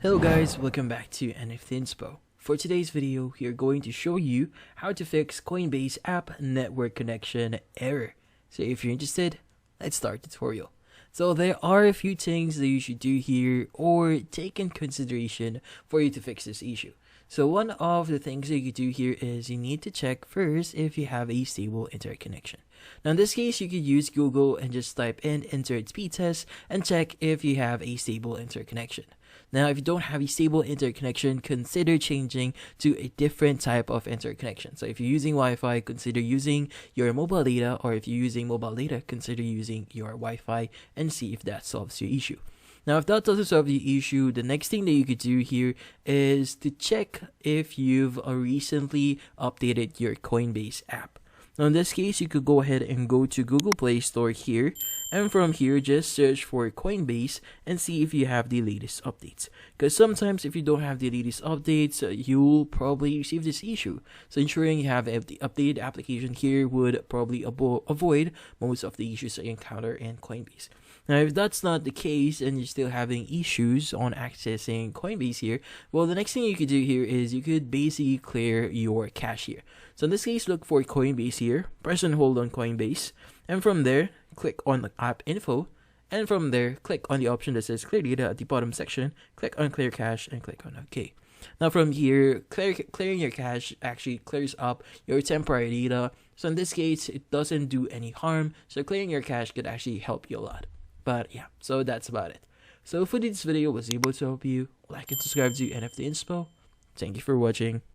Hello guys, welcome back to NFT Inspo. For today's video, we are going to show you how to fix Coinbase app network connection error. So if you're interested, let's start the tutorial. So there are a few things that you should do here or take in consideration for you to fix this issue. So one of the things that you could do here is you need to check first if you have a stable internet connection. Now in this case, you could use Google and just type in internet speed test and check if you have a stable internet connection. Now, if you don't have a stable internet connection, consider changing to a different type of internet connection. So if you're using Wi-Fi, consider using your mobile data, or if you're using mobile data, consider using your Wi-Fi and see if that solves your issue. Now, if that doesn't solve the issue, the next thing that you could do here is to check if you've recently updated your Coinbase app. Now, in this case, you could go ahead and go to Google Play Store here, and from here, just search for Coinbase and see if you have the latest updates. Because sometimes if you don't have the latest updates, you'll probably receive this issue. So ensuring you have the updated application here would probably avoid most of the issues that you encounter in Coinbase. Now, if that's not the case and you're still having issues on accessing Coinbase here, well, the next thing you could do here is you could basically clear your cache here. So in this case, look for Coinbase here, press and hold on Coinbase, and from there, click on the app info, and from there, click on the option that says clear data at the bottom section, click on clear cache, and click on OK. Now from here, clearing your cache actually clears up your temporary data. So in this case, it doesn't do any harm, so clearing your cache could actually help you a lot. But yeah, so that's about it. So hopefully this video was able to help you. Like and subscribe to NFT Inspo. Thank you for watching.